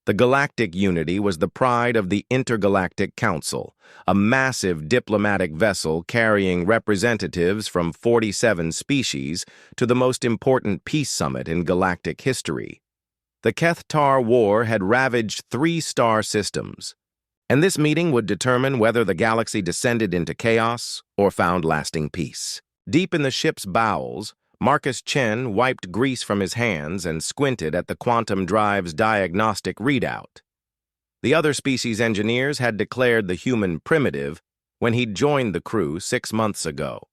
The galactic unity was the pride of the Intergalactic Council, a massive diplomatic vessel carrying representatives from 47 species to the most important peace summit in galactic history. The Kethtar War had ravaged 3 star systems, and this meeting would determine whether the galaxy descended into chaos or found lasting peace. Deep in the ship's bowels, Marcus Chen wiped grease from his hands and squinted at the quantum drive's diagnostic readout. The other species engineers had declared the human primitive when he'd joined the crew 6 months ago.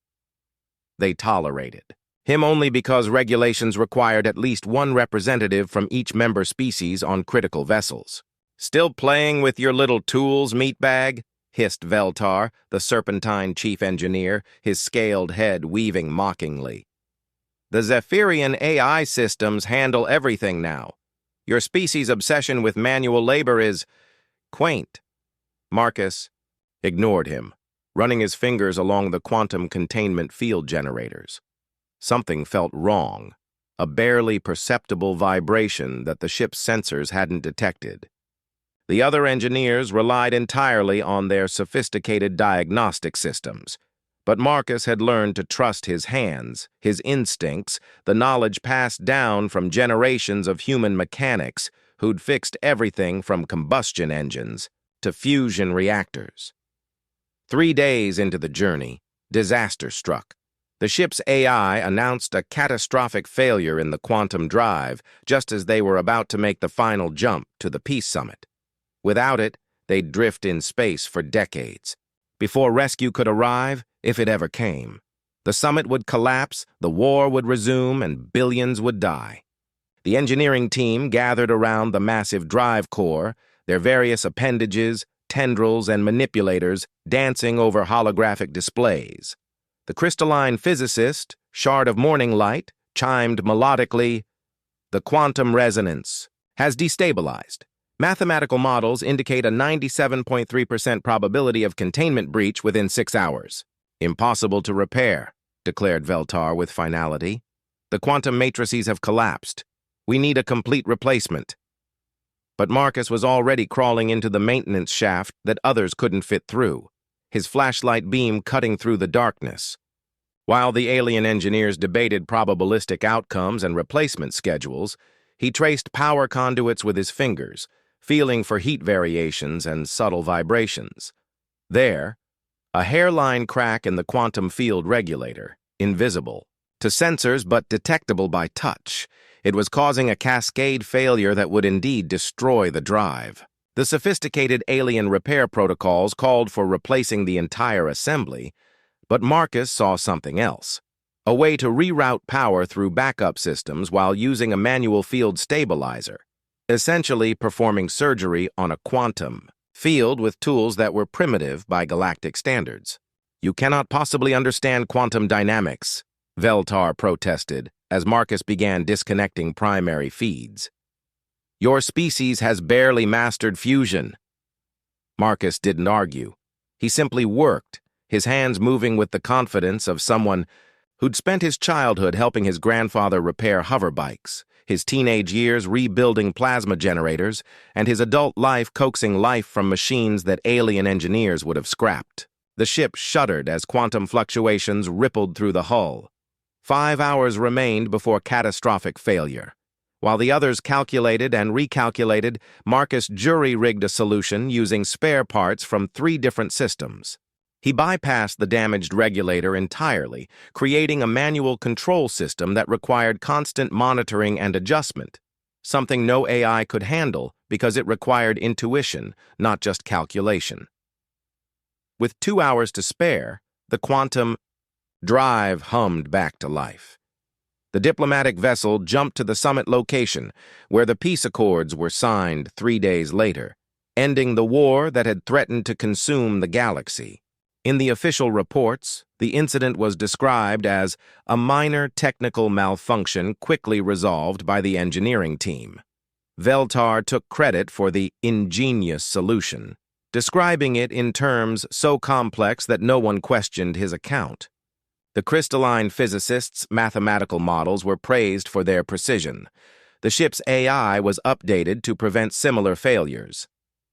They tolerated him only because regulations required at least 1 representative from each member species on critical vessels. "Still playing with your little tools, meatbag?" hissed Veltar, the Serpentine chief engineer, his scaled head weaving mockingly. "The Zephyrian AI systems handle everything now. Your species' obsession with manual labor is quaint." Marcus ignored him, running his fingers along the quantum containment field generators. Something felt wrong, a barely perceptible vibration that the ship's sensors hadn't detected. The other engineers relied entirely on their sophisticated diagnostic systems, but Marcus had learned to trust his hands, his instincts, the knowledge passed down from generations of human mechanics who'd fixed everything from combustion engines to fusion reactors. 3 days into the journey, disaster struck. The ship's AI announced a catastrophic failure in the quantum drive just as they were about to make the final jump to the Peace Summit. Without it, they'd drift in space for decades. Before rescue could arrive, if it ever came, the summit would collapse, the war would resume, and billions would die. The engineering team gathered around the massive drive core, their various appendages, tendrils, and manipulators dancing over holographic displays. The crystalline physicist, Shard of Morning Light, chimed melodically, "The quantum resonance has destabilized. Mathematical models indicate a 97.3% probability of containment breach within 6 hours. Impossible to repair," declared Veltar with finality. "The quantum matrices have collapsed. We need a complete replacement." But Marcus was already crawling into the maintenance shaft that others couldn't fit through, his flashlight beam cutting through the darkness. While the alien engineers debated probabilistic outcomes and replacement schedules, he traced power conduits with his fingers, feeling for heat variations and subtle vibrations. There, a hairline crack in the quantum field regulator, invisible to sensors but detectable by touch. It was causing a cascade failure that would indeed destroy the drive. The sophisticated alien repair protocols called for replacing the entire assembly, but Marcus saw something else. A way to reroute power through backup systems while using a manual field stabilizer, essentially performing surgery on a quantum field with tools that were primitive by galactic standards. "You cannot possibly understand quantum dynamics," Veltar protested as Marcus began disconnecting primary feeds. "Your species has barely mastered fusion." Marcus didn't argue. He simply worked, his hands moving with the confidence of someone who'd spent his childhood helping his grandfather repair hoverbikes, his teenage years rebuilding plasma generators, and his adult life coaxing life from machines that alien engineers would have scrapped. The ship shuddered as quantum fluctuations rippled through the hull. 5 hours remained before catastrophic failure. While the others calculated and recalculated, Marcus jury-rigged a solution using spare parts from 3 different systems. He bypassed the damaged regulator entirely, creating a manual control system that required constant monitoring and adjustment, something no AI could handle because it required intuition, not just calculation. With 2 hours to spare, the quantum drive hummed back to life. The diplomatic vessel jumped to the summit location, where the peace accords were signed 3 days later, ending the war that had threatened to consume the galaxy. In the official reports, the incident was described as a minor technical malfunction quickly resolved by the engineering team. Veltar took credit for the ingenious solution, describing it in terms so complex that no one questioned his account. The crystalline physicists' mathematical models were praised for their precision. The ship's AI was updated to prevent similar failures.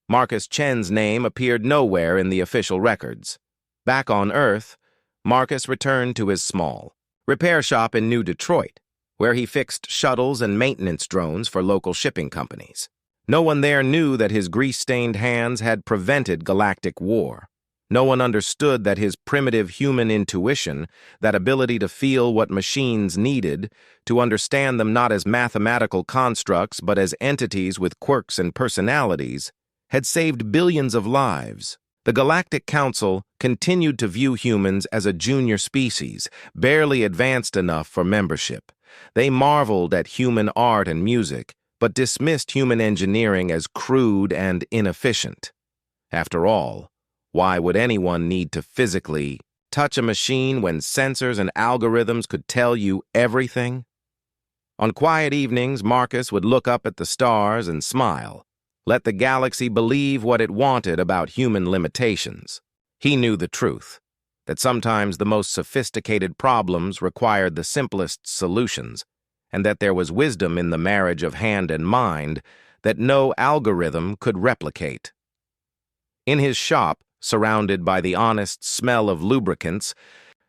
Marcus Chen's name appeared nowhere in the official records. Back on Earth, Marcus returned to his small repair shop in New Detroit, where he fixed shuttles and maintenance drones for local shipping companies. No one there knew that his grease-stained hands had prevented galactic war. No one understood that his primitive human intuition, that ability to feel what machines needed, to understand them not as mathematical constructs but as entities with quirks and personalities, had saved billions of lives. The Galactic Council continued to view humans as a junior species, barely advanced enough for membership. They marveled at human art and music, but dismissed human engineering as crude and inefficient. After all, why would anyone need to physically touch a machine when sensors and algorithms could tell you everything? On quiet evenings, Marcus would look up at the stars and smile. Let the galaxy believe what it wanted about human limitations. He knew the truth, that sometimes the most sophisticated problems required the simplest solutions, and that there was wisdom in the marriage of hand and mind that no algorithm could replicate. In his shop, surrounded by the honest smell of lubricants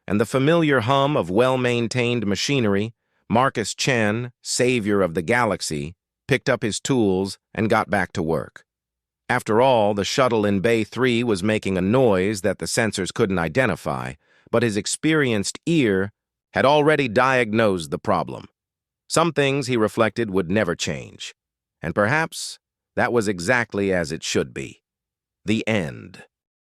and the familiar hum of well-maintained machinery, Marcus Chen, savior of the galaxy, picked up his tools and got back to work. After all, the shuttle in Bay 3 was making a noise that the sensors couldn't identify, but his experienced ear had already diagnosed the problem. Some things, he reflected, would never change. And perhaps that was exactly as it should be. The end.